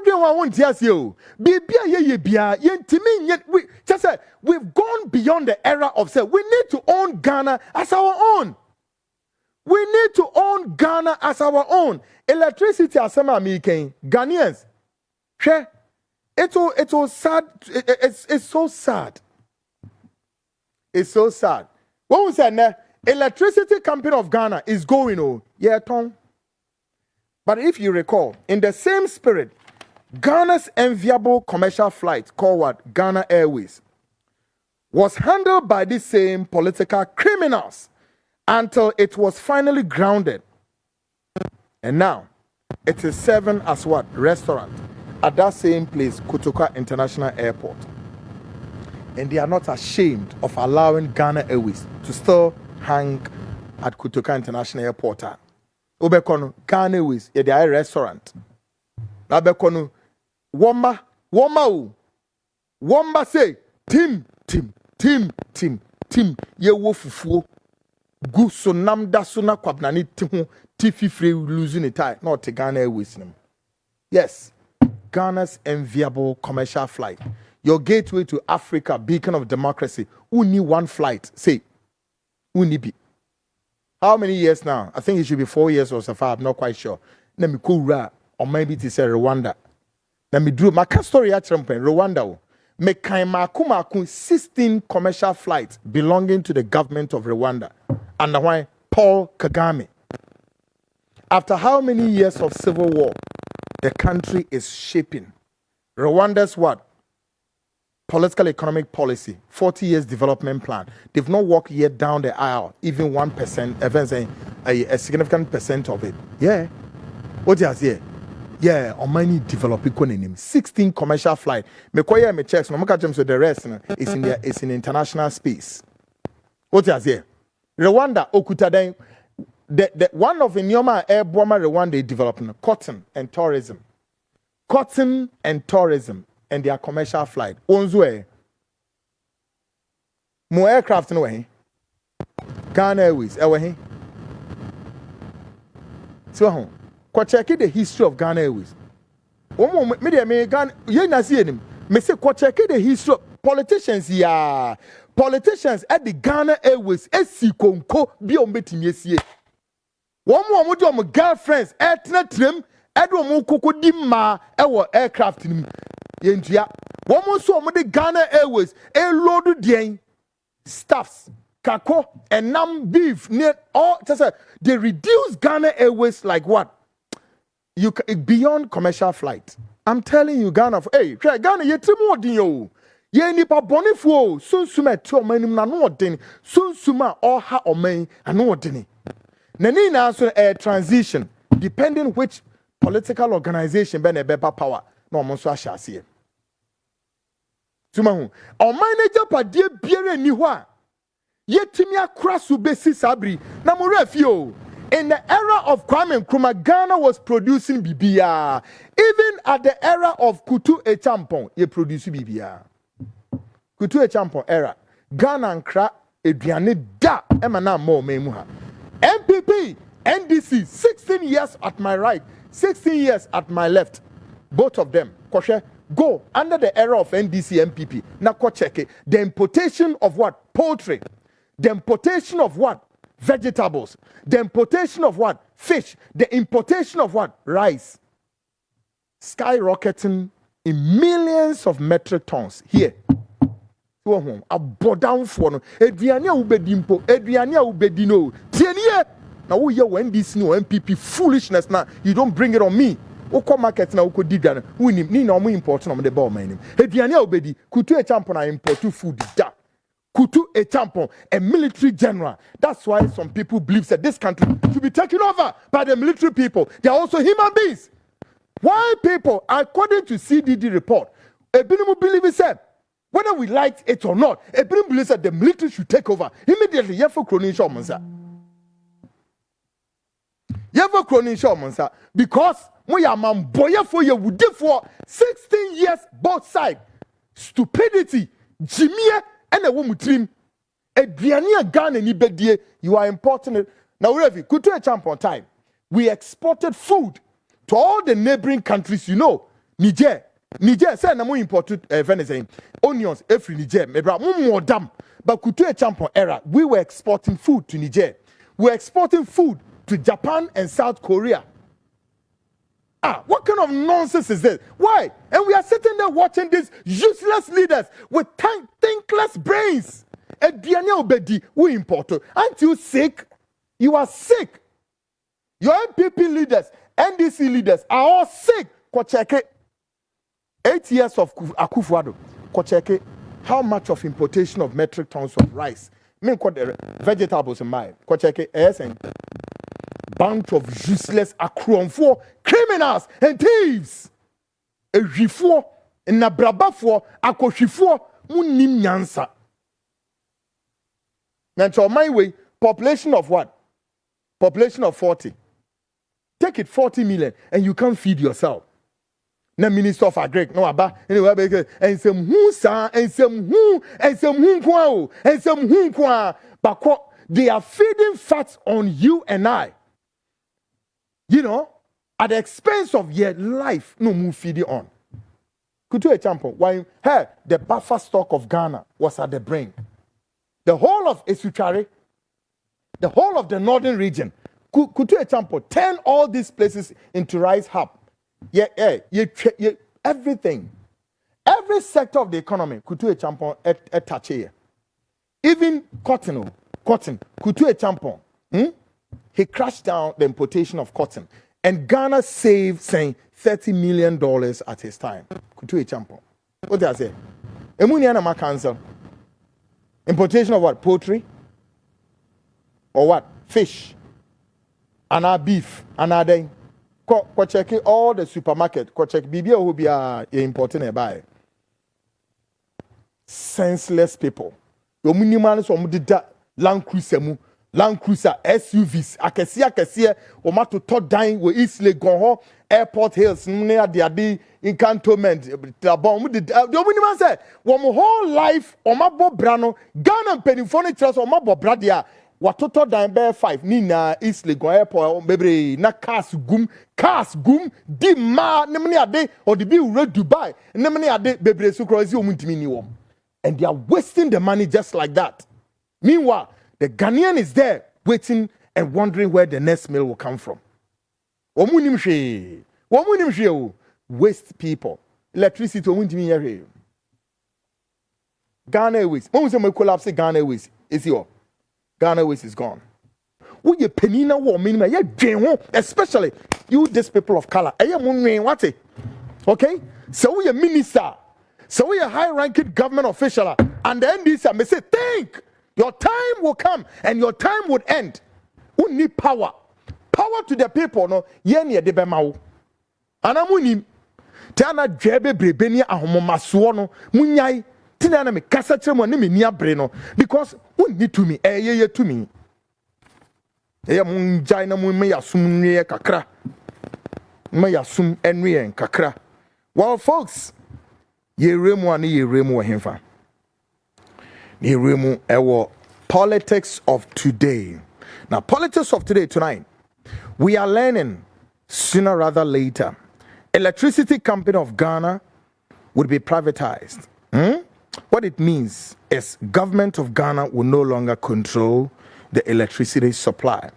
do you want yes you? We just say we've gone beyond the era of say we need to own Ghana as our own. We need to own Ghana as our own. Electricity as some American Ghanaians. It's sad. It's so sad. It's so sad. What we said, electricity company of Ghana is going on. Yeah, Tom. But if you recall, in the same spirit, Ghana's enviable commercial flight called what? Ghana Airways was handled by the same political criminals until it was finally grounded. And now, it is serving as what? Restaurant at that same place, Kotoka International Airport. And they are not ashamed of allowing Ghana Airways to still hang at Kotoka International Airport. Obekono Ghana Airways, they are a restaurant. Obekono Wamba say Tim ye wo fufuo gu so nam da so na kwabnani ti ho ti fifre losing the tie not Ghana Airways. Yes, Ghana's enviable commercial flight, your gateway to Africa, beacon of democracy. Only one flight, say, only be. How many years now? I think it should be 4 years or so far. I'm not quite sure. Let me go or maybe it is Rwanda. Let me do my story at Rwanda. Me kaima 16 commercial flights belonging to the government of Rwanda. And why Paul Kagame. After how many years of civil war, the country is shaping Rwanda's what? Political economic policy, 40 years development plan. They've not walked yet down the aisle, even 1%, even saying a significant percent of it. Yeah. What do you say? Yeah, on many developing economy. 16 commercial flight. Me koye me checks. No catch them so the rest is in international space. What do you say? Rwanda Okutaden. The one of the Nyoma Air Bomber Rwanda development, cotton and tourism. Cotton and tourism. And their commercial flight. Onzwe. More aircraft no way. Ghana Airways. Ewe. So ko check the history of Ghana Airways. Me Ghana ye na see him. Me say ko check the history of politicians ya. Politicians at the Ghana Airways esi konko bi o betimi esie. One more do my girlfriends etna trim edo mo kokodi ma ewo aircraft nim. Yentia. One more so the Ghana Airways a load of stuffs, kako, and nam beef near all. They reduce Ghana Airways like what? You beyond commercial flight. I'm telling you, Ghana. Hey, Ghana, you three more than you. Ye nipa bonifuo. Soon suma two men na no deni. Soon suma all ha o men and no deni. Nani na so a transition depending which political organization be better power. No mo so ahase. Tumahu. O manager pa die biere ni ho a. Yetimi akra so besi sabri na mo refio. In the era of Kwame Nkrumah, Ghana was producing bibia. Even at the era of Kutu Echampon, ye produce bibia. Kutu Echampon era. Ghana nkra eduane da emana mo memuha. NPP, NDC, 16 years at my right, 16 years at my left. Both of them, Koshe, go under the era of NDC NPP. Now, check it. The importation of what? Poultry. The importation of what? Vegetables. The importation of what? Fish. The importation of what? Rice. Skyrocketing in millions of metric tons here. A down for no. Adriania ubedimpo. Adriania ubedino. Tienie. Now we hear when this no MPP foolishness now. You don't bring it on me. Oko market na oko digana. We ni na omo important on the ball man. Adriania ubedi. Kutu e champion na import food da. Kutu a champion, a military general. That's why some people believe that this country should be taken over by the military people. They are also human beings. Why people, according to CDD report, Ebinimu believe said, whether we like it or not, Ebinimu believes that the military should take over immediately. Yefo kronin shomansa. Yefo kronin shomansa because we are man boy for you would for 16 years both sides. Stupidity, Jimmy. And a woman trim a Briania gun and Ibedie, you are important. Now, Revi, Kutu a champ on time. We exported food to all the neighboring countries, you know. Niger say na mo import venison onions every Niger mebra mo more dam but kutu a champion era we were exporting food to Niger. We were exporting food to Japan and South Korea. What kind of nonsense is this? Why? And we are sitting there watching these useless leaders with thinkless brains. We import. Aren't you sick? You are sick. Your NPP leaders, NDC leaders are all sick. Go check it. 8 years of Akufo-Addo. Go check it. How much of importation of metric tons of rice? Vegetables in mind. Go check it. Bunch of useless for criminals and thieves. Ejifo na brabafo akohwifo munim nyansa. Now my way population of what? Population of 40. Take it 40 million and you can't feed yourself. Na minister of agri no aba anyway and some who sa and some who kwa but they are feeding fat on you and I. You know, at the expense of your life, no move feeding on. Could you example why the buffer stock of Ghana was at the brink? The whole of Esuchari, the whole of the northern region, could you example turn all these places into rice hub? Everything, every sector of the economy, could you example touch here? Even cotton, could you example? He crashed down the importation of cotton. And Ghana saved, saying, $30 million at his time. Could you example? What did I say? Emuniana cancel. Importation of what? Poultry? Or what? Fish? And our beef? And our day? Go check all the supermarket. Go check BBO who be importing a buy. Senseless people. Your minimal so mudida land cruiser Land Cruiser, SUVs, akesi, omato to dying we easily go home, airport hills, near the encantonment, the minimum said, one whole life, omabo brano, Ghana penny phone trust, omabo bradia, what to dying bear 5, Nina, easily go airport, baby, na cars gum, di ma, nemani ade, or the bill red Dubai, nemani ade, baby, sucrose, and they are wasting the money just like that. Meanwhile, the Ghanaian is there waiting and wondering where the next meal will come from. Waste people. Electricity. Ghana Airways. When we collapse Ghana Airways, is your Ghana Airways is gone. We ye penina war minimum, especially you, these people of color. Okay? So we a minister, so we a high-ranking government official, and the NDC may say, think. Your time will come and your time would end. We need power. Power to the people, no? Yenye de bemau. Anamunim. Tana jebe brebeni ahomomasuo no. Munyai. Tina na me kasa chemo ne me nia breno. Because we need to me. Ye to me. Munjai na mu me yasum nwe kakra. Me yasum enwe kakra. Well, folks, ye remu ani ye remu hemfa. Politics of today. Now, politics of today, tonight, we are learning sooner rather later. Electricity Company of Ghana would be privatized. What it means is government of Ghana will no longer control the electricity supply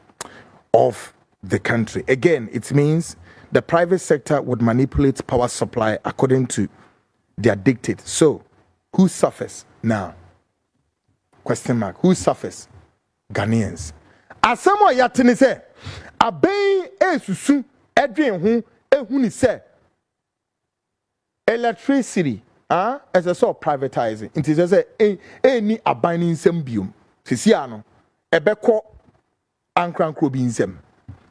of the country. Again, it means the private sector would manipulate power supply according to their dictate. So, who suffers now? Question mark. Who suffers? Ghanaians. Asamo yatini se aben esusu edwen hu ehuni se electricity as a sort of privatizing. It is as any abinding nsem biom. Sisi ano ebeko ankran bi nsem.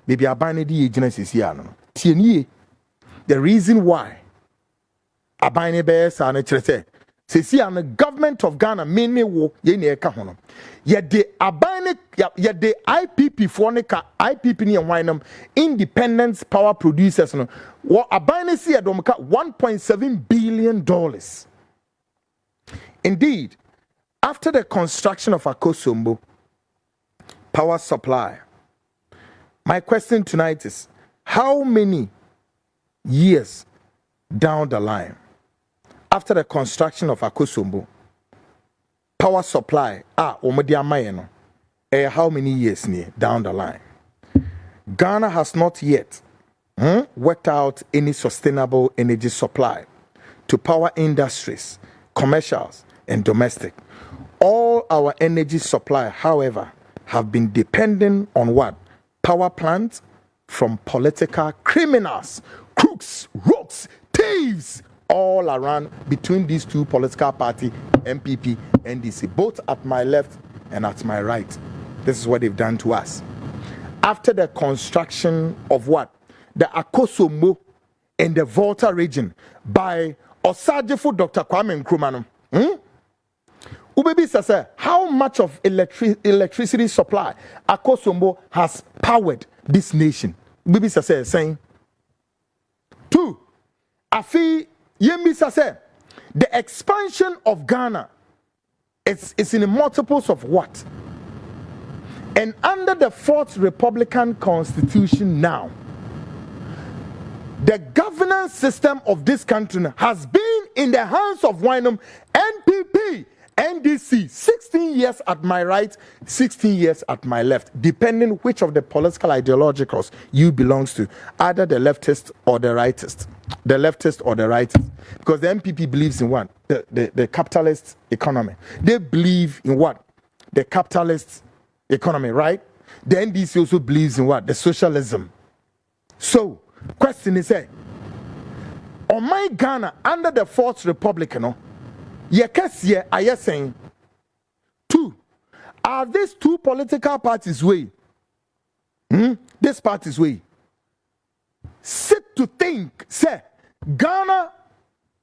Maybe abinding di ejina sisi ano. Tienie the reason why abinding be sa na kire se sisi an government of Ghana mainly wo ye ne eka hono ye de abane ye de IPP for ne ka IPP ne hwanam independent power producers no wo abane si edom ka $1.7 billion. Indeed, after the construction of Akosombo power supply, my question tonight is how many years down the line, after the construction of Akosombo, power supply, how many years down the line? Ghana has not yet worked out any sustainable energy supply to power industries, commercials, and domestic. All our energy supply, however, have been dependent on what? Power plants from political criminals, crooks, rogues, thieves, all around between these two political parties, NPP, NDC, both at my left and at my right. This is what they've done to us. After the construction of what? The Akosombo in the Volta region by Osajefo Dr. Kwame Nkrumah. Ubebi says, how much of electricity supply Akosombo has powered this nation? Ubebi says, saying, 2. Afi Yembi says, the expansion of Ghana is in multiples of what? And under the 4th Republican Constitution now, the governance system of this country has been in the hands of Wyndham NPP, NDC, 16 years at my right, 16 years at my left, depending which of the political ideologicals you belongs to, either the leftist or the rightist. The leftist or the rightist. Because the NPP believes in what? The capitalist economy. They believe in what? The capitalist economy, right? The NDC also believes in what? The socialism. So, question is, on my Ghana, under the 4th Republic, Yekesiye are saying, 2, are these two political parties way? This party's way. Sit to think, say, Ghana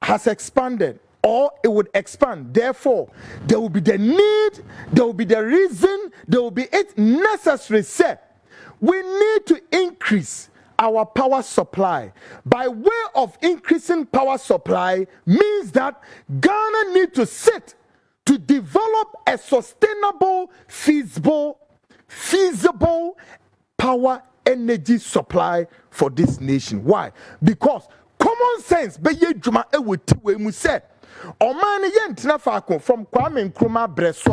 has expanded or it would expand. Therefore, there will be the need, there will be the reason, there will be it necessary, say, we need to increase our power supply. By way of increasing power supply means that Ghana need to sit to develop a sustainable, feasible power energy supply for this nation. Why? Because common sense be ye dwuma ewoti we mu say oman ye ntina faako from Kwame Nkrumah breso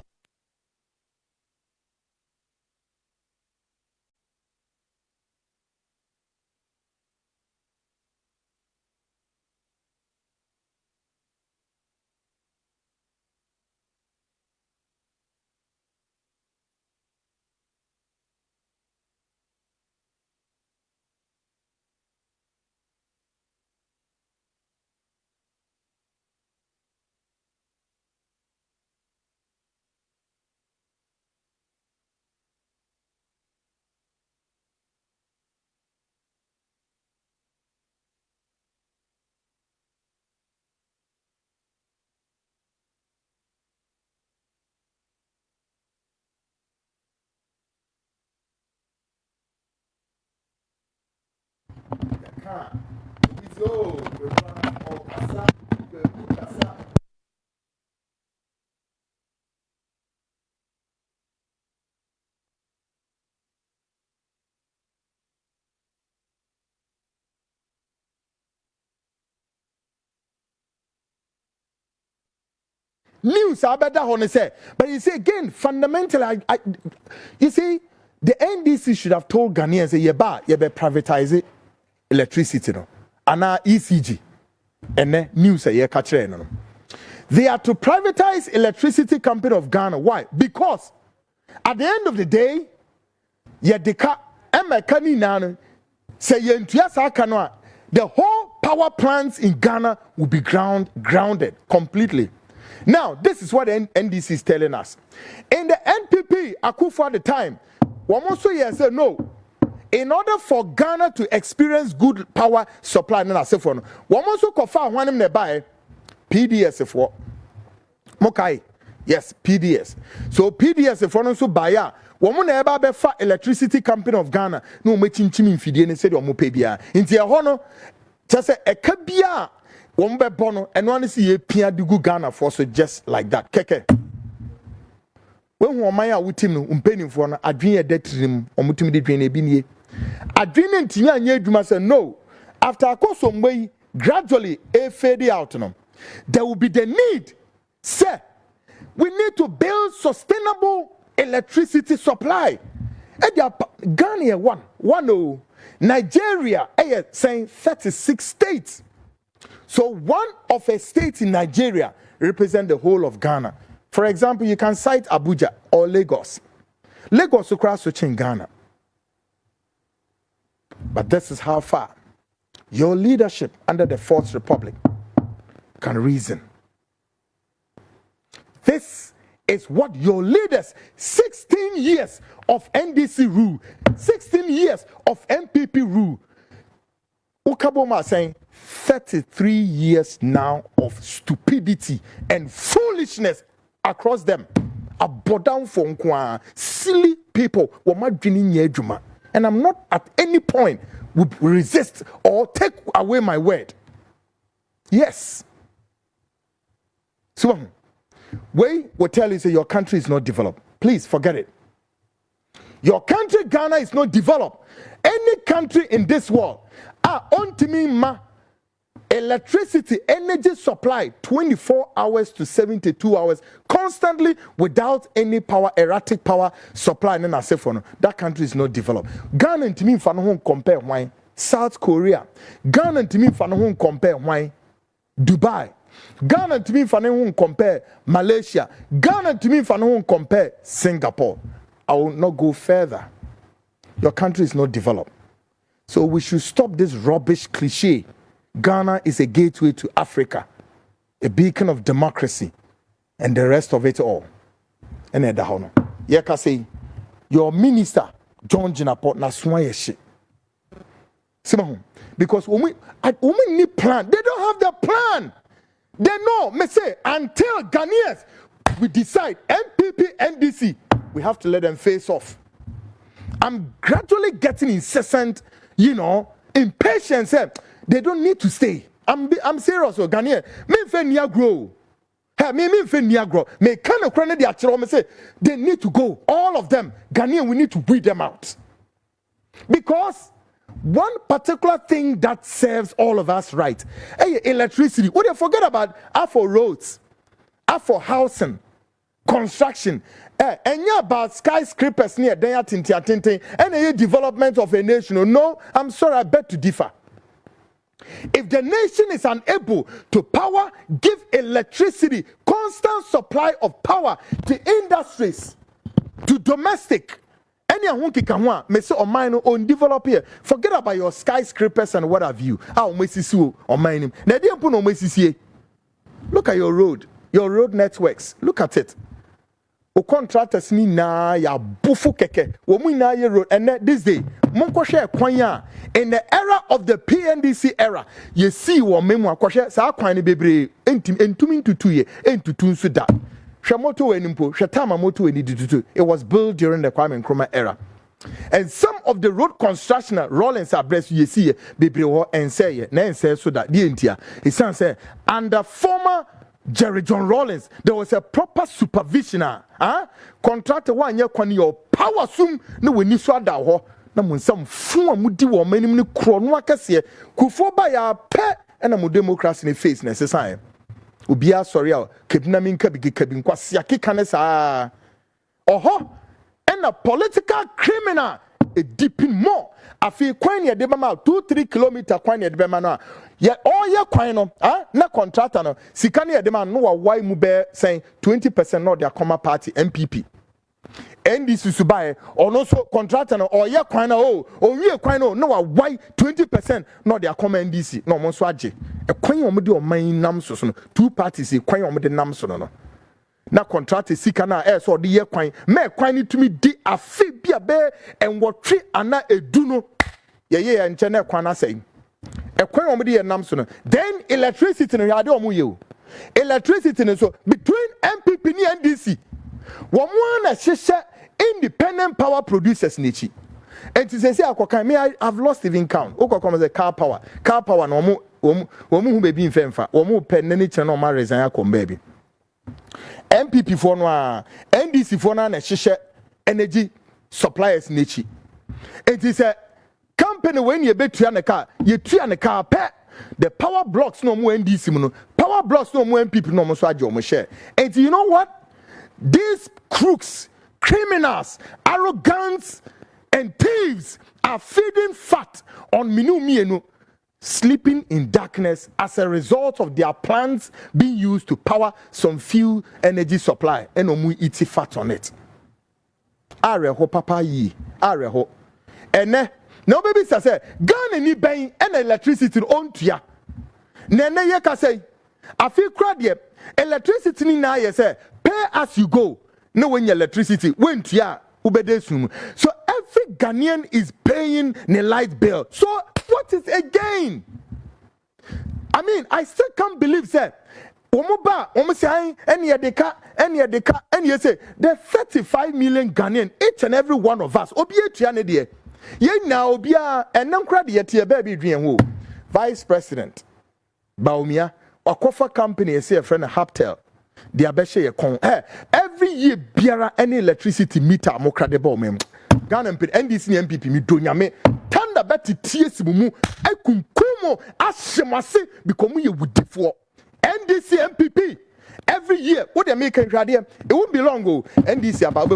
news abeda hone say, but you see again fundamentally you see the NDC should have told Ghanaians say yeba privatize electricity no ana ECG and then news say ye catch no. They are to privatize electricity company of Ghana. Why? Because at the end of the day ye deka emekani nano say ye ntua sa kanwa the whole power plants in Ghana will be grounded completely. Now, this is what the NDC is telling us. In the NPP, Akufo at the time, Wamoso said no. In order for Ghana to experience good power supply, Wamoso kofa one him nearby PDS for Mokai. Yes, PDS. So PDS if one also buy ya. Woman never be fa electricity company of Ghana. No me chinchim infidie ne said omo pay bia. Inti hono just a kabia. One be bono and one is ye pia dugu Ghana for so just like that. Keke. When Wamaya Witim umpenny for a dream detrim or mutimidi drain a binie. A dream in Tia Neduma said no. After I call some way, gradually fade out. There will be the need, sir. We need to build sustainable electricity supply. Ghana one Nigeria saying 36 states. So one of a state in Nigeria represent the whole of Ghana. For example, you can cite Abuja or Lagos. Lagos across in Ghana. But this is how far your leadership under the Fourth Republic can reason. This is what your leaders, 16 years of NDC rule, 16 years of NPP rule. Ukaboma saying 33 years now of stupidity and foolishness across them. A bodam for silly people. And I'm not at any point would resist or take away my word. Yes. So we will tell you, say your country is not developed. Please forget it. Your country, Ghana, is not developed. Any country in this world on to me electricity, energy supply 24 hours to 72 hours constantly without any power, erratic power supply. And then I say for that country is not developed. Ghana to me home compare why South Korea. Ghana to me home compare why Dubai. Ghana to me home compare Malaysia. Ghana to me home compare Singapore. I will not go further. Your country is not developed. So we should stop this rubbish cliche. Ghana is a gateway to Africa, a beacon of democracy, and the rest of it all. And at the hono, you can say your minister John Jinaport na swaye shit. Because when we need plan, they don't have the plan. They know, me say until Ghanaians we decide NPP, NDC, we have to let them face off. I'm gradually getting incessant, impatience. They don't need to stay. I'm serious, Ghanaian. Me fe niya grow. Hey, me fe niya grow. Me kind of credit the actual. Me say they need to go. All of them, Ghanaian. We need to weed them out. Because one particular thing that serves all of us right, hey, electricity. What do you forget about? For roads, for housing, construction. And yeah, about skyscrapers near there, tintin, and a development of a nation. No, I'm sorry, I beg to differ. If the nation is unable to power, give electricity, constant supply of power to industries, to domestic, any hunky can me say on mine own develop here. Forget about your skyscrapers and what have you. How mesisi on mine. Look at your road networks. Look at it. O contractors ni na ya bufu keke. Wo mu na ye road and this day monko share kwan in the era of the PNDC era. You see wo memu akwohwe sa kwan ne bebre entumi ntutu ye entutu nso da. Hwe moto enimpo, hwe tama moto enidutu. It was built during the Kwame Nkrumah era. And some of the road construction Rollins address you see bebre ho ense ye na ense so da die ntia. He say under former Jerry John Rawlings, there was a proper supervisioner. Contractor one year when your power sum no we need so da ho na mun sam fu amudi wo manim ne kro no akase kufo ba ya pe na mo democracy ne face na sesai obia sorry a kebina min ka bigi kabin kwase akeka ne saa oho and a political criminal a deep in more afi kwan ye de ma 2-3 kilometer kwan ye de ma no ye all ye kwan no na contractor no sika ne ye de ma no wa why mu be saying 20% no their comma party NPP NDC subaye or no so contractor no or ye kwan no onwie kwan no wa why 20% no their comma NDC no mo so age e kwan o mo de o man nam so no two parties e kwan o mo de nam so no na contract sika na so de ye kwan me kwan ni tumi di afi bia be enwotwe ana edu no ye nche na kwan na say e kwan o mo de ye nam so no then electricity no ya de o mo ye o electricity no so between MPP ni NDC wo mo na hyehyɛ independent power producers nichi and to say akokan me I've lost even count okokom say car power no mo hu bebi mfemfa wo mo pen na che no ma resign akom baby MPP for no NDC for na hyehyɛ energy suppliers nichi it is a company when you betua ne car you tua ne car pe the power blocks no more NDC no, power blocks no more NPP no more so ajo share. And you know what? These crooks, criminals, arrogants, and thieves are feeding fat on Minu Mienu, sleeping in darkness as a result of their plans being used to power some few energy supply and omu iti fat on it. Areho papa yi, areho. Ene, no baby say, Ghana ni buying and electricity on tuya. Nene ye ka say, I feel crowd electricity ni na ye say, pay as you go. No when your electricity went tuya, ubedesum. So every Ghanaian is paying the light bill. So what is again? I mean, I still can't believe that. And you say the 35 million Ghanaian, each and every one of us. Vice President Baumia, Wakofa company, a friend of Haptel. Every year, biara any electricity meter mokradebo mem. Ghana NDC NPP mi donyame tanda beti TS mumu ekunkumo ashemase bikomu ye wudifo. NDC NPP every year what they make it won't be long ago. NDC about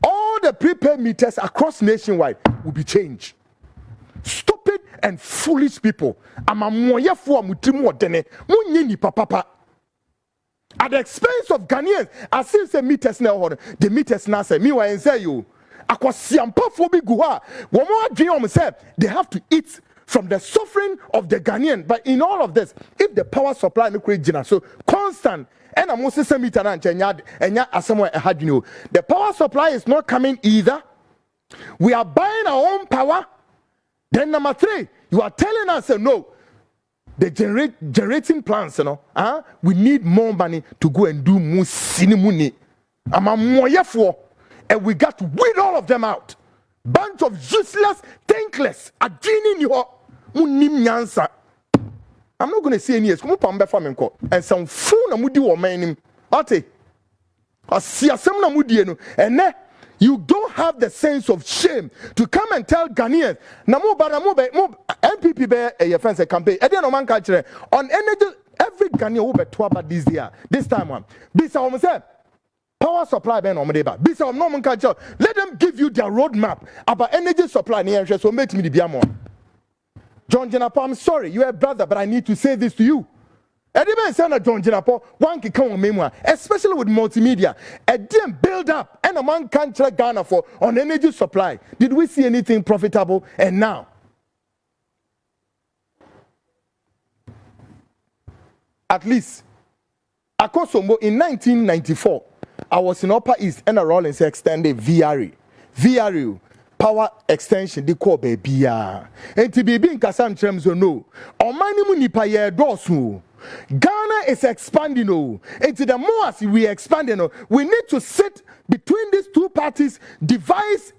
all the prepaid meters across nationwide will be changed. Stupid and foolish people. Ama moya fo mutimu odene munyini papa. At the expense of Ghanaians, I still say meters now. The meters now say me why say you. Akwasiampa fobi guha. Womo dream say they have to eat from the suffering of the Ghanaian. But in all of this, if the power supply no create general, so constant and I'm also say meter and somewhere had you know the power supply is not coming either. We are buying our own power. Then number 3, you are telling us no. The generating plants, you know, we need more money to go and do more sinimuni. And we got to weed all of them out. Bunch of useless, thankless, I'm not going to say any yes. And some fool mudi or man. Ate. And you don't have the sense of shame to come and tell Ghanaians. NPP be fence campaign. On energy, every Ghanaian will be about this year. This time one. Bisa say power supply be no deba. Bisa no man catch. Let them give you their roadmap about energy supply. So make me the biamo. John Jenapo, I'm sorry, you're a brother, but I need to say this to you. Everybody say that John Jenapo, one can come on memoir, especially with multimedia. A damn build up and a man can't track Ghana for on energy supply. Did we see anything profitable? And now, at least, Akosombo in 1994, I was in Upper East and a Rollins extended VRU. Power extension the call baby ya enti bibi nkasa ntrem so no omani mu nipa ye dosu Ghana is expanding oh enti the more as we expanding oh we need to sit between these two parties devise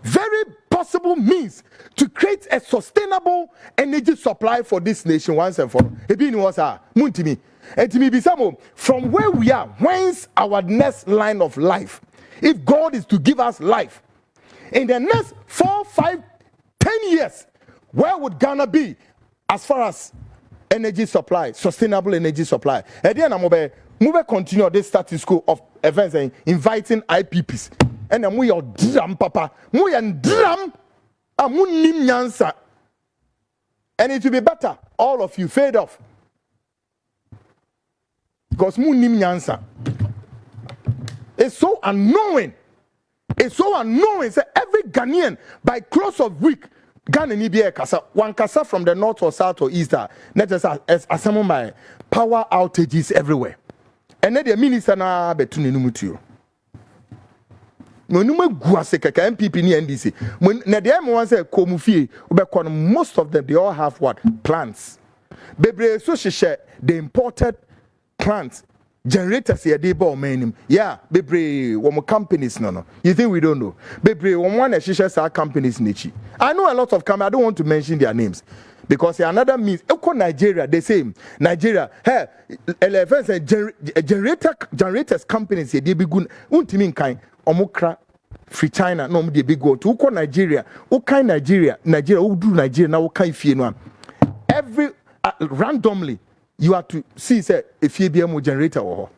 very possible means to create a sustainable energy supply for this nation once and for all ebi ni was muntimi enti mi bisamo from where we are whence our next line of life if God is to give us life in the next 4, 5, 10 years, where would Ghana be as far as energy supply, sustainable energy supply? And then I'm going continue this status quo of events and inviting IPPs. And then we are drum, papa. We are drum. And it will be better. All of you fade off. Because it's so annoying. It's so annoying. Say every Ghanaian by close of week, Ghana ni be kasa one kasa from the north or south or east. Let us as some of my power outages everywhere. And then the minister na betuni numutu. Monume guase kaka NPP ni NDC. Na the M1 say komufie ubekon most of them they all have what plants. Bebre so share the imported plants. Generators here they bought many. Yeah, bebre one companies no. You think we don't know? Bebre one shisha companies nichi. I know a lot of companies. I don't want to mention their names because another means Eko Nigeria. They say Nigeria. Hey, generators companies here they be good. Untimin kind omokra free China no they be go to Nigeria. Nigeria who do Nigeria now kind fee no. randomly, you have to see, say, if you be a generator or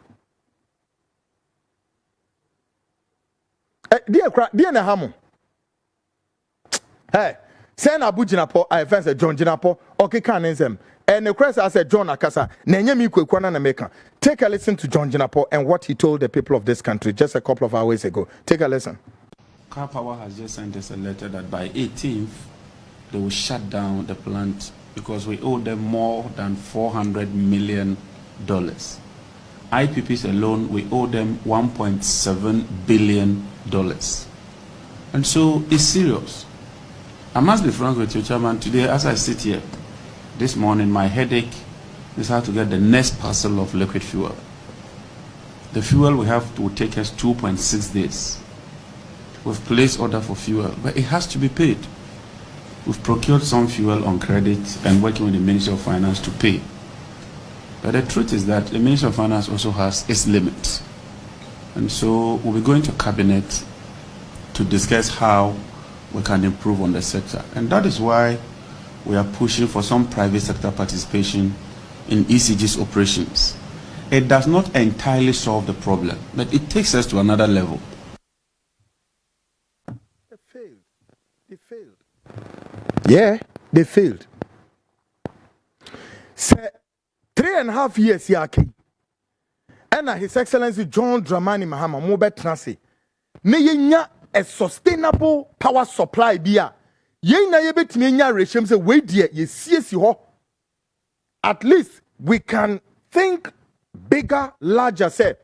dear Nahamo. Hey, send Abu Jinapo, I fancy John Jinapo, okay, can and the crest I said John Akasa, Nanyami Kwana Nameka. Take a listen to John Jinapo and what he told the people of this country just a couple of hours ago. Take a listen. Car Power has just sent us a letter that by 18th they will shut down the plant because we owe them more than $400 million. IPPs alone, we owe them $1.7 billion. And so it's serious. I must be frank with you, Chairman. Today, as I sit here, this morning, my headache is how to get the next parcel of liquid fuel. The fuel we have to take us 2.6 days. We've placed order for fuel, but it has to be paid. We've procured some fuel on credit and working with the Ministry of Finance to pay. But the truth is that the Ministry of Finance also has its limits. And so we'll be going to Cabinet to discuss how we can improve on the sector. And that is why we are pushing for some private sector participation in ECG's operations. It does not entirely solve the problem, but it takes us to another level. They failed. Yeah, they failed. Say 3.5 years yaki. And His Excellency John Dramani Mahama Mobet Transi. Ne a sustainable power supply bia. Ye na yebet me regime say wait dear ye see ho. At least we can think bigger, larger. Say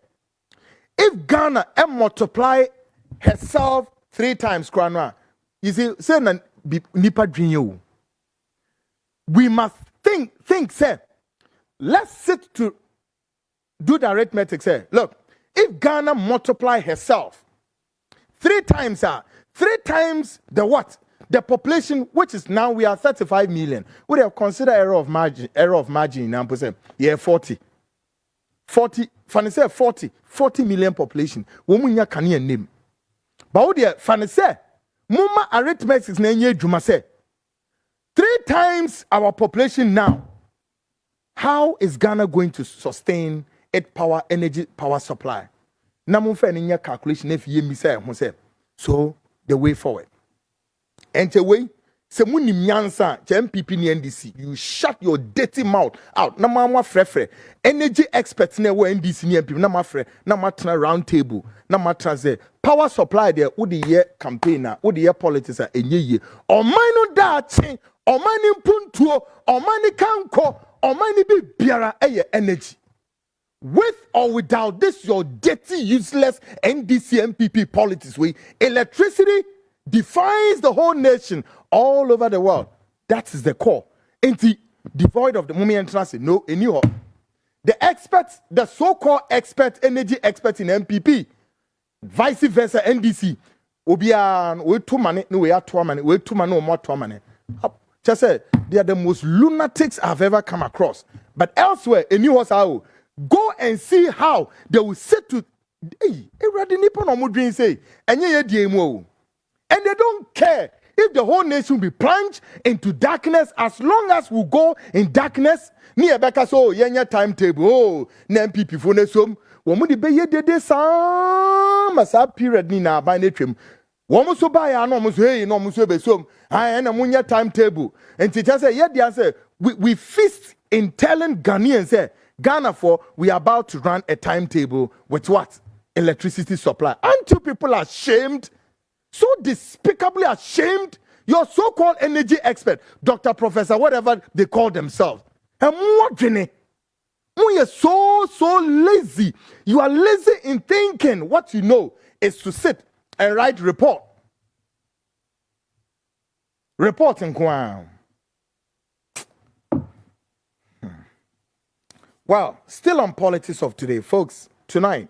if Ghana multiply herself 3 times, you see, say nipa dream. We must think, say, let's sit to do the arithmetic. Say, look, if Ghana multiply herself 3 times, 3 times the what? The population, which is now we are 35 million. Would have considered error of margin. Now, yeah, 40, funny say 40 million population. Womunya kaniya name. But what the funny say? Muma arithmetic na nye juma say 3 times our population now. How is Ghana going to sustain its energy power supply? Namu fe niya calculation if ye mi say so the way forward. And the way se muni nyansa NPP ni NDC, you shut your dirty mouth out. Na mama frefre energy experts na we NDC ni NPP na ma frɛ na ma tena round table na ma transe power supply there wo the year campaigner wo the year politics enye ye oman no da chen oman ni mpuntuo oman ni kanko oman ni bi biara eye energy. With or without this your dirty useless NDC NPP politics way electricity defines the whole nation all over the world. That is the core. Ain't devoid of the moment transit? No, anyhow. The experts, the so-called energy experts in NPP, vice versa, NDC, we 2 money, no, we are 2 money, we 2 money, no more 2 money. Just say they are the most lunatics I've ever come across. But elsewhere, in New York, go and see how they will sit to, hey, and they don't care if the whole nation will be plunged into darkness as long as we go in darkness. Ni ebeka so yenya timetable. Oh, na MPP for nesom. Womu di be ye de sama sa period ni na ba netwem. Womu so ba ya no womu so hey no womu so be som. Ah na munya timetable. And teacher say ye dia say we feast in telling Ghanaians say Ghana for we are about to run a timetable with what? Electricity supply. Aren't you people ashamed? So despicably ashamed, your so-called energy expert, Dr. Professor, whatever they call themselves. And you're so lazy. You are lazy in thinking. What you know is to sit and write report. Reporting. Well, still on politics of today, folks. Tonight,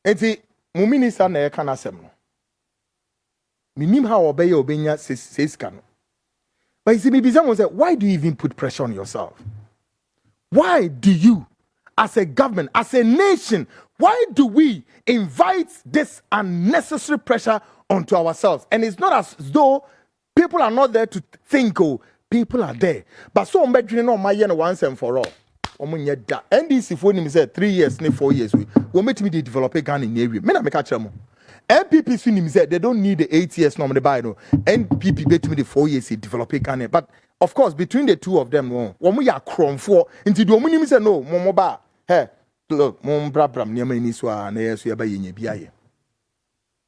enti muminisa na ekana semno. Minim how obenya says can. But you see, maybe someone said, why do you even put pressure on yourself? Why do you, as a government, as a nation, why do we invite this unnecessary pressure onto ourselves? And it's not as though people are not there to think, oh, People are there. But so I'm no my once and for all. NDC for him said 3 years, 4 years. We met me develop a gun in the area. Men make a chamo. NPP swing said they don't need the 8 years normally by no. NPP bet me the 4 years he develop a gun. But of course, between the two of them, one we are crom for into the woman said no, Momoba. Hey, look, Mom Brabram near me Niswa and yes, we are by Yenebia.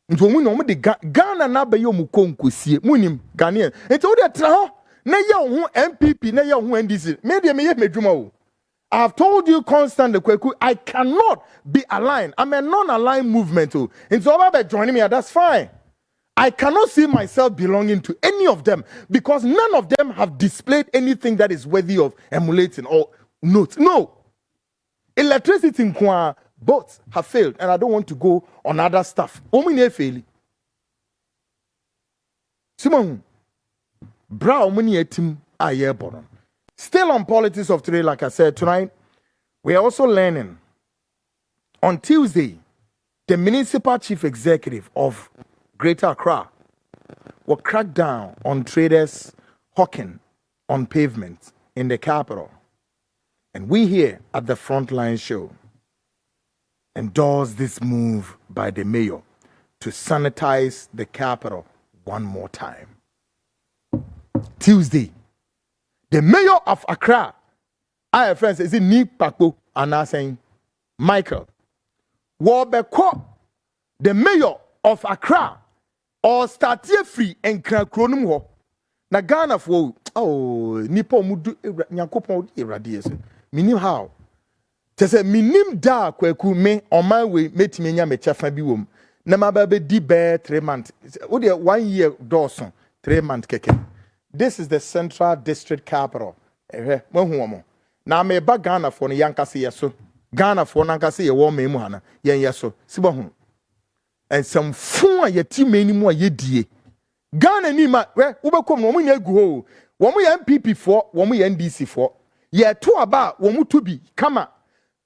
Into we know the Ghana na be yo mukonku sie munim Ghanaian. Into the traho na ya hu MPP na ya hu NDC. Me de me ye medwuma o. I have told you constantly, Kwaku, I cannot be aligned. I'm a non-aligned movement. And so by joining me, that's fine. I cannot see myself belonging to any of them because none of them have displayed anything that is worthy of emulating or note. No. Electricity in Kwa, both have failed, and I don't want to go on other stuff. Omine fail. Simon, bra omine etim aye bono. Still on politics of today, like I said, tonight, we are also learning. On Tuesday, the municipal chief executive of Greater Accra will crack down on traders hawking on pavement in the capital. And we here at the Frontline Show endorse this move by the mayor to sanitize the capital one more time. Tuesday, the mayor of Accra, I have friends, is it Nkwaku and saying Michael Wobeko, the mayor of Accra, or start free and Kronum ho. Na Ghana for Nipo mudu Nyankopon irradiation. Minim how. Tese minim da Kwaku me on my way metimi nya me chafa bi wom. Na mababe di be 3 months. Wo de 1 year Dawson 3 months keke. This is the central district capital. Now me ba Ghana for no yankase yeso. Ghana for nankase ye wo me mu hana. Yen yeso. Sibo hu. And some fun ye ti me ni mu ye die. Ghana ni ma we bekom no mu nya gu ho. Wo mu ye NPP for, wo mu ye NDC for. Ye to aba wo mu to bi kama.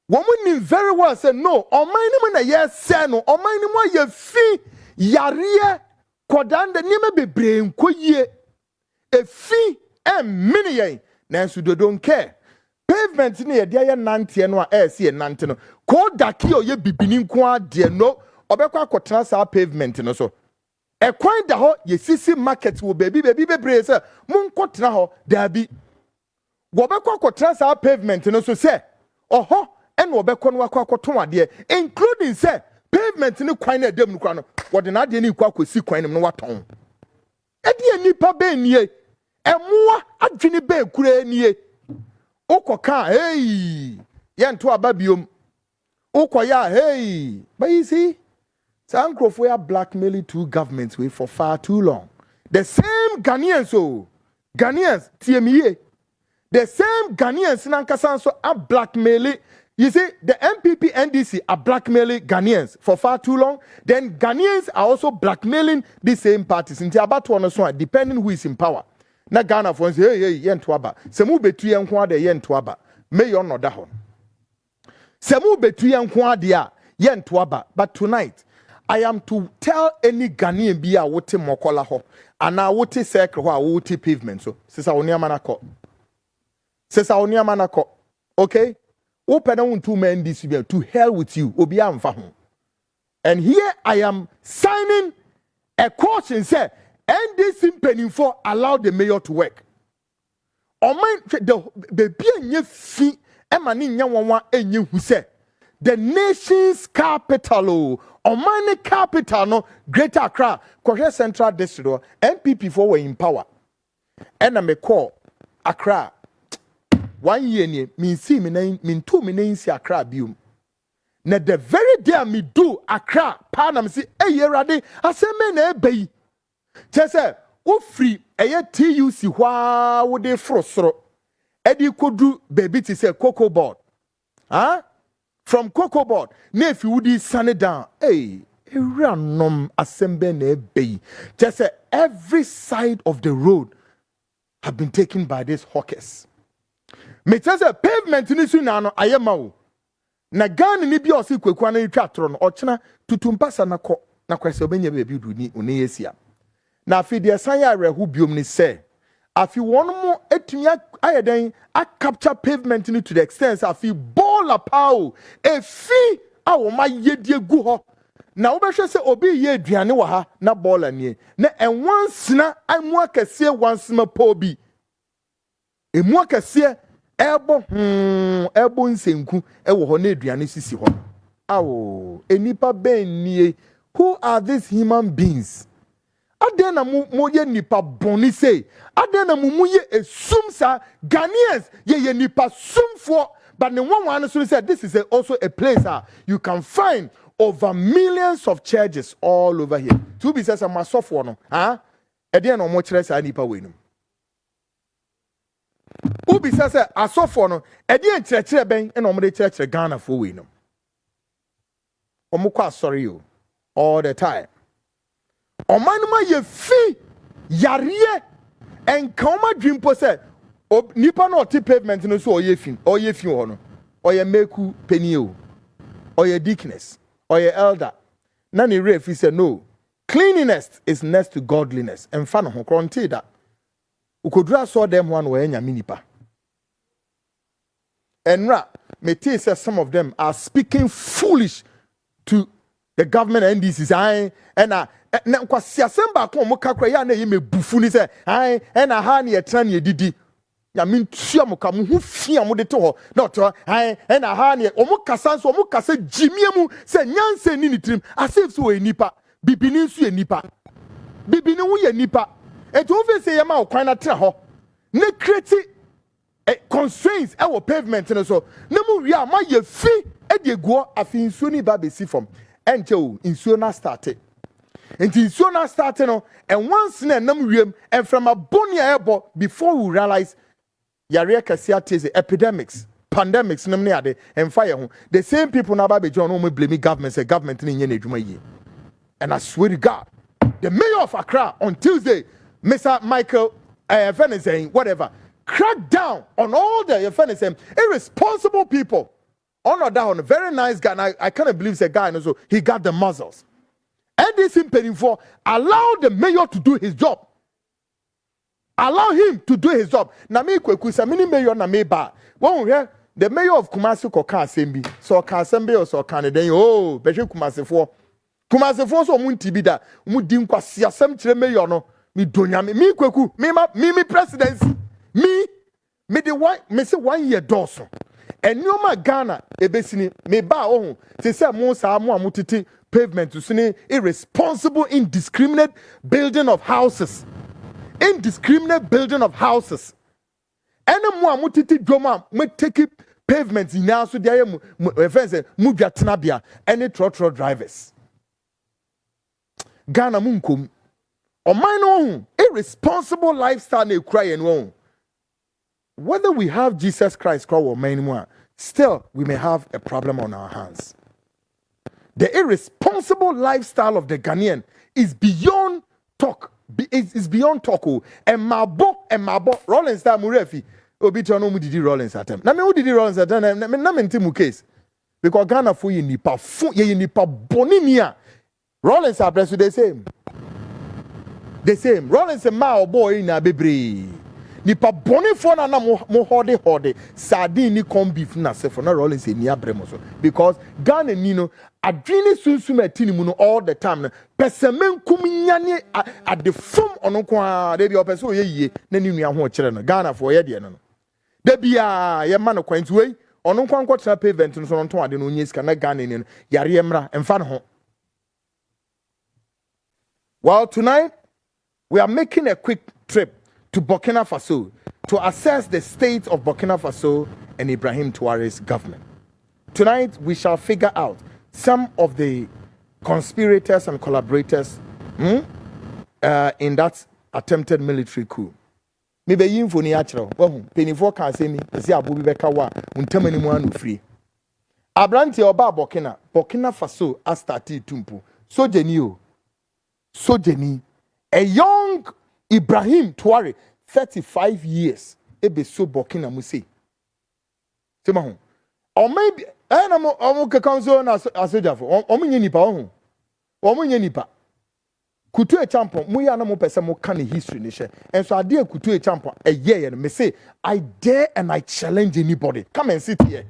Wo mu ni very well say no. Oman ni mu na ye se no. Oman ni mu ye fi yare kodanda ni me bebre nko ye. A fee and mini nansu do don't care. Pavement ni dia ye nante no a see nante no. Ko daki o ye bibini nko ade no. Obekwa akotena sa pavement no so. E kwan da ho ye sisi market wo baby bebre say mun kotena ho da bi. Wo obekwa akotena sa pavement no so say oho en wo obekwa no akoton ade including say pavement ni kwan na dem no kwa no. Wo de na ade ni kwa akosi kwan no waton. Edi nipa be nie emwa adwene be kura nie ukoka hey yento ababiom ukoya hey but you see Sankrofo ya blackmailing two governments way for far too long. The same Ghanaians Ghanaians TME the same Ghanaians nankasa so are blackmailing. You see, the NPP, NDC are blackmailing Ghanaians for far too long. Then Ghanaians are also blackmailing the same parties. Inti about one or depending who is in power. Na Ghana for hey yen twaba. Semu betu yen kwa de yen twaba. Mayor no da hon. Semu betu yen kwa de yen twaba. But tonight, I am to tell any Ghanaian be a wote mokola ho. Ana wote circle ho a wote pavement. So sisa onia manako. Sisa onia manako. Okay? Open on 2 men this year to hell with you. And here I am signing a caution say NDC penny for allow the mayor to work. On my the be fee emani nyawanwa enye hu say the nation's capital on my capital no Greater Accra Kwaku Central District NPP for were in power. And I may call Accra 1 year ni min see min 2 min see Accra bium. Na the very day me do Accra pa na me see eyerade aseme na ebei. Chese wo free eye TUC hwa wo de frosoro. Edi kodu baby ti say cocoa board. Huh? From cocoa board na if you di sand down. Hey, eranom assemble na ebei. Chese every side of the road have been taken by these hawkers. Me say pavement ni su na no ayema o na Ghana ni bi o se Kwaku na twa tro no ochena tutumpasa na ko na kwese obenya bebi du ni one yesia na afide san ya rehu biom ni say afi one more etunya ayeden a capture pavement to the extent afi ball apao e fi a wo ma yedie gu ho na wo behwe se obi ye aduane wa ha na ball anie na enwansena amu akese wansema po bi emu akese ebo nsenku ewo ho na aduane sisi ho awo enipa ben nie. Who are these human beings? Adena mu ye nipa boni say. Adena mu ye esumsa Ghanaians ye nipa sumfo. But the one said this is also a place you can find over millions of churches all over here. To be says a masof one. Edena mo chere sa nipa we no. Ubi says a asofo no edena chere ben e no mo de chere Ghana fo we no. Omo kwa sorry you all the time. Omanuma ye fi yariye en koma dream po say nipa no ti pavement no so oye fi ho no oye meku penio oye deaconess oye elder na ni ref say no, cleanliness is next to godliness and fa no ho kronte da ukodura so dem ho no enya nipa enra me tell say some of them are speaking foolish to the government and NDC and na Nkwaseafo ba ko mo kakra ya na ye mebufu ni say na ha na ye tran ye didi ya mintua mo ka mo hu fia mo de to ho na to na ha na o mo kasa so o mo kasa jimie mu say nyanse ni nitrim asef so enipa bibini nso enipa bibini hu ye nipa eto wo fe say ye ma o kwan na tra ho na create constraints e wo pavement no so na mu wi ma ye fi e de guo afi nsuo ni ba be si from enche o nsuo na started. And nsuo na started no and once na nam wiem and from a bonia ebo before we realize yare kasia tese epidemics pandemics nam ne ade and fire ho the same people na ba be join no blame government say government ni nye na adwuma yi. And I swear to God, the mayor of Accra on Tuesday, Mr. Michael saying whatever, crack down on all the irresponsible people. On that one, a very nice guy, and I cannot believe it's a guy, and so he got the muzzles. NDC NPP allow the mayor to do his job. Allow him to do his job. Na me Kwaku sa mini mayor na me ba. When we hear the mayor of Kumasi ko ka sembi, so ka sembi or so ka ne den oh, behwe Kumasi so mu ntibi da, mu di Nkwaseasem kire mayor no, mi donya me Kwaku, me presidency. Me the one me say 1 year doso. Enyoma Ghana ebesini me ba ohun te say mo sa mo amutiti pavement to sini irresponsible indiscriminate building of houses. Indiscriminate building of houses. Ene mo amutiti dwoma me take pavement nya so dia mu fence mu dwatena bia any trotro drivers. Ghana munkom oman no irresponsible lifestyle na ekura no. Whether we have Jesus Christ or many still we may have a problem on our hands. The irresponsible lifestyle of the Ghanaian is beyond talk. It's beyond talk. And mabo Rollins that murefi obi to no mu didi Rollins atem. Na me who didi Rollins atem na me ntimu case. Because Ghana for ye nipa boni mia. Rollins address the same. The same. Rollins a ma boy na bebre. Nipa boni for na mo hode sardine ni corn beef na se for na Rollins ni abremo so because Ghana ni no adwene sunsum atini mu no all the time no pesemen kum nyane at the form ono kwa de bi opese oyeye na ni nua ho kire no Ghana for ye de no da bia ye ma no kwanti wei ono kwa nkotena pavement no so no ton ade no onye sika na Ghana ni no yare emra emfa no ho. Well, tonight we are making a quick trip to Burkina Faso to assess the state of Burkina Faso and Ibrahim Traore's government. Tonight, we shall figure out some of the conspirators and collaborators in that attempted military coup. Maybe you info ni achro. Well, penifo can say me. See abubi beka wa. Untemani mu anu free. Abranti oba Burkina Faso has started tumpu. Sojeni, a young Ibrahim Traore, 35 years. Ebe so Burkina Musi. Sema ho. Or maybe omo ke kanzo na asojafo. Omo nye nipa ho. Omo nye nipa. Kutu Echampon, muya na mo pese mo can history ni she. And so I dare Kutu Echampon a year and me say, I dare and I challenge anybody. Come and sit here.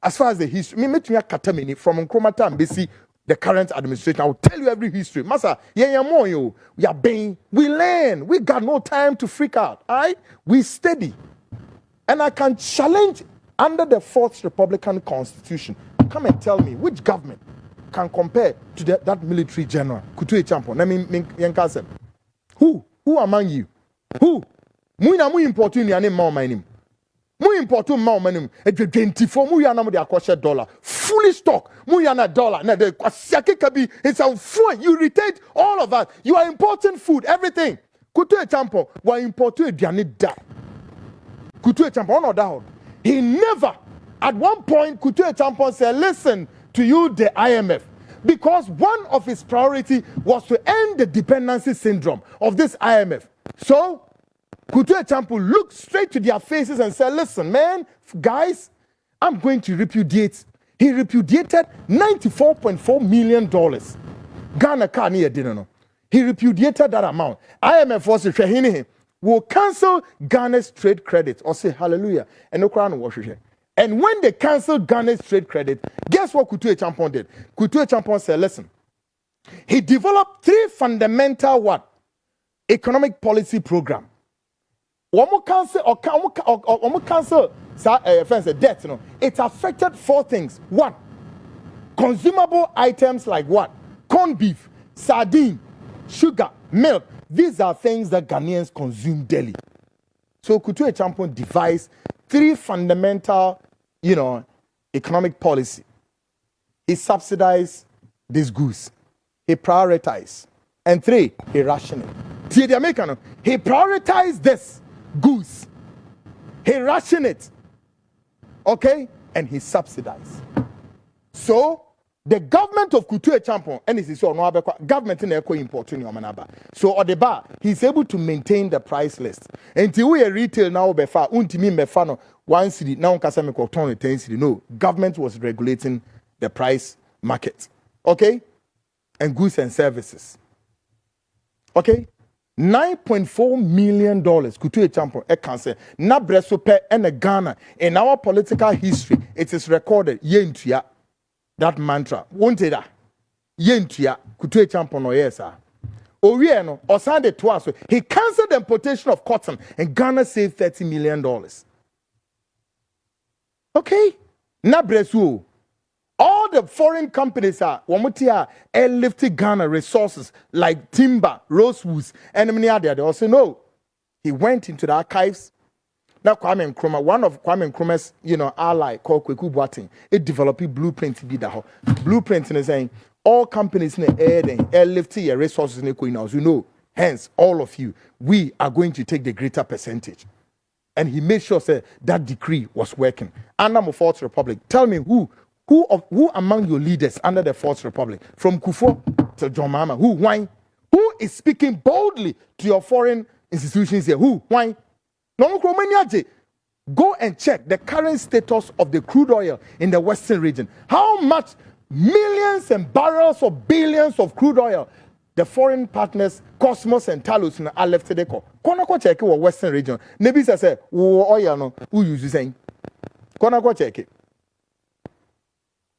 As far as the history, me to me katamini from Nkrumah and BC, the current administration. I will tell you every history. Masa, yeah, more you. We are being, we learn. We got no time to freak out. Alright? We steady. And I can challenge under the 4th Republican Constitution. Come and tell me which government can compare to that military general, Kutu Echampon. I mean, Nkwaseafo. Who among you? Who? Mu important ni ane ma my name. Mu important ma my name. E 24 mu ya na mo de akoshe dollar. Fully stock. Mu ya na dollar. Na de kwasiake kabi. It's a food. You irritate all of that. You are importing food, everything. Kutu Echampon wa importu aduane da. Kutu Echampon no da. He never, at one point, Kutu Echampon said, listen to you, the IMF, because one of his priority was to end the dependency syndrome of this IMF. So, Kutu Echampon looked straight to their faces and said, listen, man, guys, I'm going to repudiate. He repudiated $94.4 million. Ghana can't didn't know. He repudiated that amount. IMF was to will cancel Ghana's trade credit or say hallelujah and no crown wash. And when they canceled Ghana's trade credit, guess what Kutu Echampon did? Kutu Echampon said, listen, he developed 3 fundamental economic policy program. One more cancel debt. It affected 4 things. 1, consumable items like what? Corned beef, sardine, sugar, milk. These are things that Ghanaians consume daily. So Kutu Echampon devised 3 fundamental, economic policy. He subsidized these goods. He prioritized. And 3, he rationed it. See the American, he prioritized this goods. He rationed it. Okay? And he subsidized. So the government of Kutu Echampon, and this is so no government in eco importing your manaba. So on the bar, he's able to maintain the price list. Until we are retail now befa, untimi mefano 1 cedi, now kasame ko 10 cedi. No, government was regulating the price market. Okay? And goods and services. Okay? $9.4 million Kutu Echampon e cancer. Na breso pe and Ghana. In our political history, it is recorded yentua. That mantra, won't it? Yentia, Kutu Echampon or yes, sir. Orieno, or Sunday twice. He canceled the importation of cotton and Ghana saved $30 million. Okay? Nabresu. All the foreign companies are airlifted Ghana resources like timber, rosewoods, and many others. They also know he went into the archives. Now Kwame Nkrumah, one of Kwame Nkrumah's, ally called Kwaku, it developed a blueprint to be that. Blueprint is saying all companies in the air, airlifting your resources in the now. Hence, all of you, we are going to take the greater percentage. And he made sure that decree was working. Annan of 4th Republic. Tell me who among your leaders under the 4th Republic, from Kufo to John Mahama, who is speaking boldly to your foreign institutions here? Who? Why? Go and check the current status of the crude oil in the western region. How much millions and barrels or billions of crude oil the foreign partners, Cosmos and Talos, are left to the core. Konako check it western region. Maybe say, oil no, who you saying? Konako check it.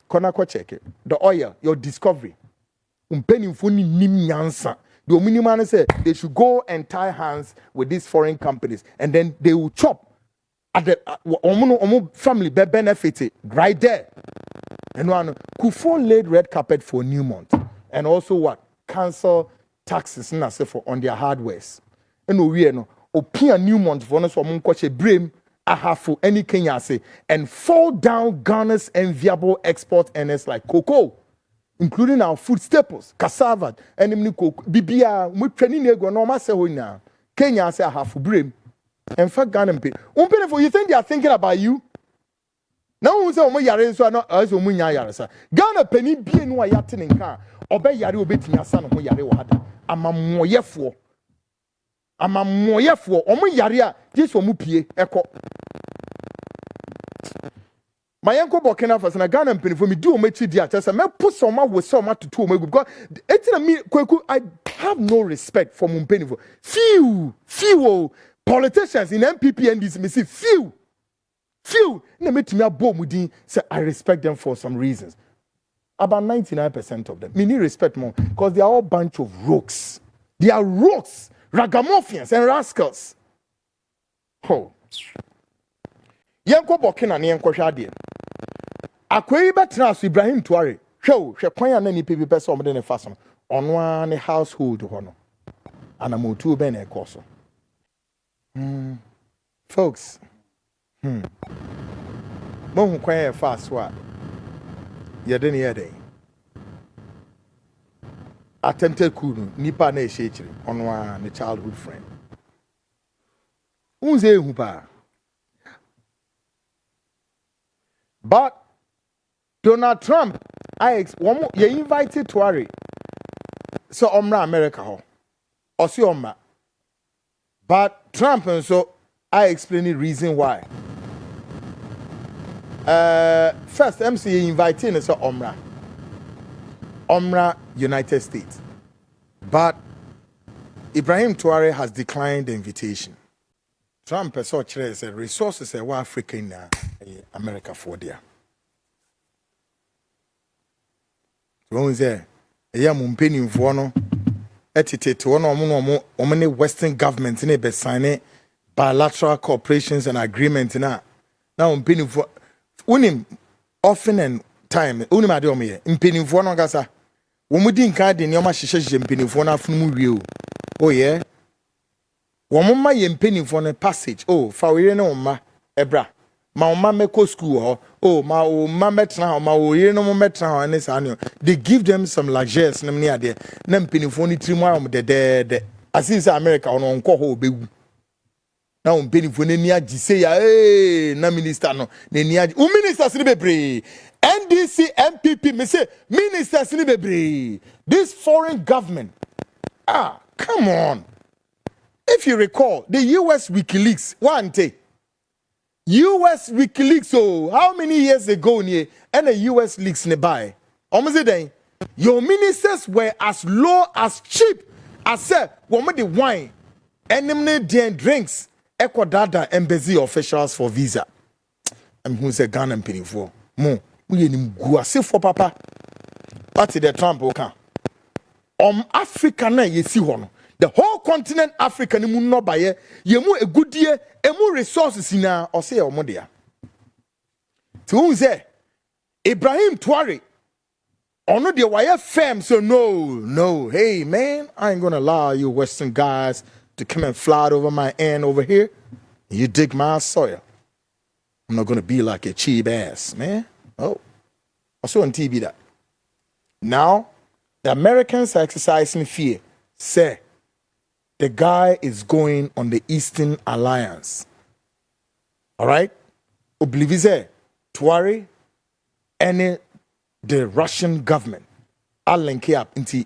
Konako check it. The oil, your discovery. Penny funny nim yansa. The minimum say they should go and tie hands with these foreign companies, and then they will chop at the family benefit right there. And one Kufo laid red carpet for Newmont, and also cancel taxes on their hardwares. And we know opia Newmont for us from brim ahafu any Kenya say and fall down Ghana's enviable export earners like cocoa, including our food staples, cassava, and bibia, no se Kenya say half brim. In fact, Ghana pay. You think they are thinking about you? Now we say yare so no as omunya yare sa. Ghana penny bie no ayate ne nka obe yare obetinya sa no ho yare wo hada. Amamoyefo omo yare a jesu omu pie eko. my uncle Burkina Faso na Ghana mpeni for me do omechi dia tell me put some ma we some ma to omegu because etina me Kwaku I have no respect for mpeni for few politicians in NPP NDC me see few na metimi abo mudin say I respect them for some reasons. About 99% of them me need respect more because they are all bunch of rogues. They are rogues, ragamuffins and rascals. Oh. Yanko Burkina ne yanko hwade. Akwai betra so Ibrahim Tuare. Hwe kwan ya na ni pepe pese omde ne faso. Ono a ne household ho no. Anamotu be na ekoso. Folks. Mo kwan ya faso a yede ne yede. Attempted coup nipa na ehechiri ono a ne childhood friend. Unze ehu pa. But Donald Trump, you invited Tuare. So Omra America ho. Or see Omra. But Trump and so I explain the reason why. First, MC invited so Omra. Omra United States. But Ibrahim Tuare has declined the invitation. Trump has said resources are Africa in America for there. So say eya mumpeni mfono etitete wono omne western government na be sign bilateral cooperations and agreement na mumpeni mfo unim often and time unim ade omye mpeni mfono ngasa womudi nka de ne oma hyehyehye mpeni mfono afunu wie oh yeah womma ye mpeni mfono passage fa we ne omma ebra ma oma meko school ma o ma metra ma o yire no metra ne sa they give them some luxuries na me ade na mpinifo ni trimu am de asisi America ono nko ho obewu na mpinifo ne ni agise ya na minister no ne ni agi ministers ni bebre NDC NPP me say ministers ni bebre this foreign government come on. If you recall the US WikiLeaks one day US WikiLeaks, how many years ago and the US leaks nearby? Almost then, your ministers were as low as cheap as said, woman the wine, and them drinks, Ecuador embassy officials for visa. And who's a Ghana penny for? Mo, we go for papa. But the Trump okay. Africa na yesi hono. The whole continent Africa ni mun no baye yemu egudie emu resources na ose ya omo dia ti won say Ibrahim Tuare ono de wire firm so no hey man I ain't gonna allow you western guys to come and fly over my end over here you dig my soil. I'm not gonna be like a cheap ass man. I saw on TV that now the Americans are exercising fear. Say the guy is going on the Eastern Alliance. All right? Oblivize, Tuare, and the Russian government are linking up into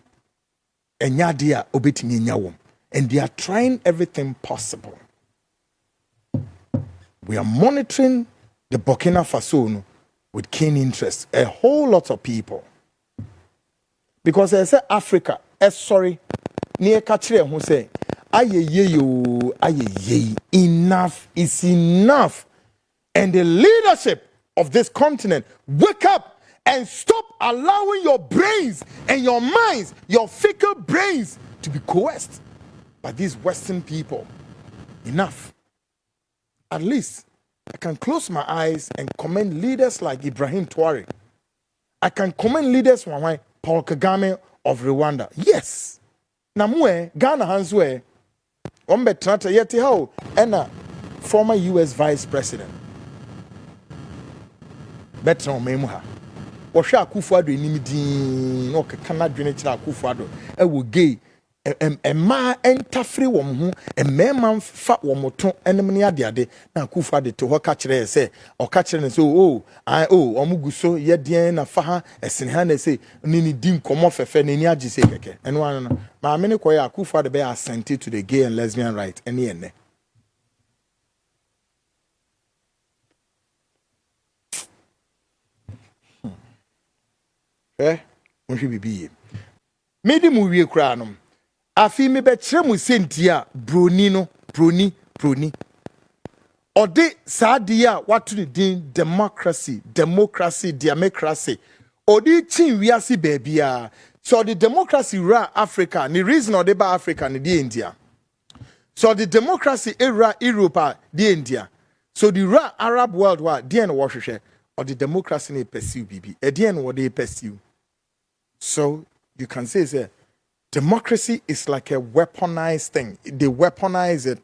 Enyadia obetimi nyawom. And they are trying everything possible. We are monitoring the Burkina Faso with keen interest. A whole lot of people. Because I say Africa, sorry, near Kachire who say, enough is enough. And the leadership of this continent, wake up and stop allowing your brains and your minds, your fickle brains, to be coerced by these Western people. Enough. At least I can close my eyes and commend leaders like Ibrahim Tuare. I can commend leaders like Paul Kagame of Rwanda. Yes. Namwe Ghana Hanswe Ombe Trata Yeti Ho and former US Vice President. Betron Memuha. Osha Akufo-Addo inimidi no kekana dwene kira Akufo-Addo e wo gay ma entafre wo ho mema fa wo moto enem ne ade na Akufo-Addo to ho ka kire se o ka kire ne se omuguso ye den na fa ha esene ha na se ni di nkomo fefe na ni agi se keke eno an no ma me ne koye Akufo-Addo be assent to the gay and lesbian right ene ene. Monhwe bibi. Medi mu wie kura no. Afi me be kire mu sentia broni no, broni. Ode saade a watu ni din democracy. Odi chin wiase baabia. So the democracy ra Africa, ni reason ode ba Africa ni di India. So the democracy era Europe di India. So the ra Arab world wa di en wo hwehwe or the democracy ni pursue bibi. E di en wo dey pursue. So you can say democracy is like a weaponized thing. They weaponize it.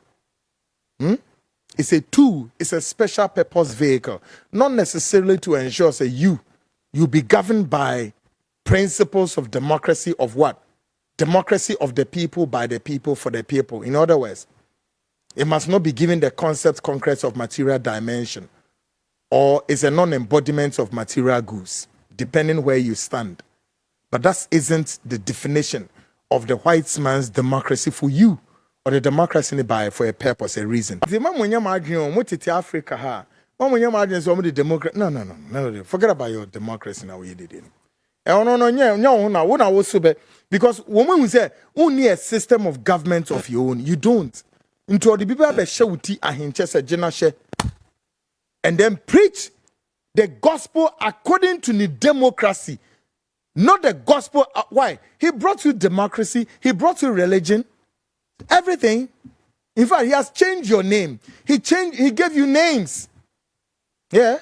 It's a tool. It's a special purpose vehicle. Not necessarily to ensure say you be governed by principles of democracy of what? Democracy of the people, by the people, for the people. In other words, it must not be given the concept concrete of material dimension, or is a non-embodiment of material goods, depending where you stand. But that isn't the definition of the white man's democracy for you, or the democracy by for a purpose, a reason. The man when you're arguing, what is Africa? When you're arguing, so the democracy. No. Forget about your democracy now. You did it. No. Because women who say only a system of government of your own, you don't. Into the people have share and then preach the gospel according to the democracy, not the gospel. Why? He brought you democracy. He brought you religion, everything. In fact, he has changed your name. He gave you names. Yeah,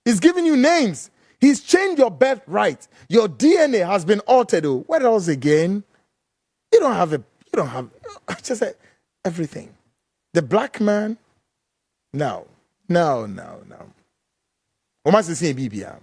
he's giving you names. He's changed your birthright. Your DNA has been altered. What else again? You don't have. Just everything. The black man. No. What must I say, Bibia?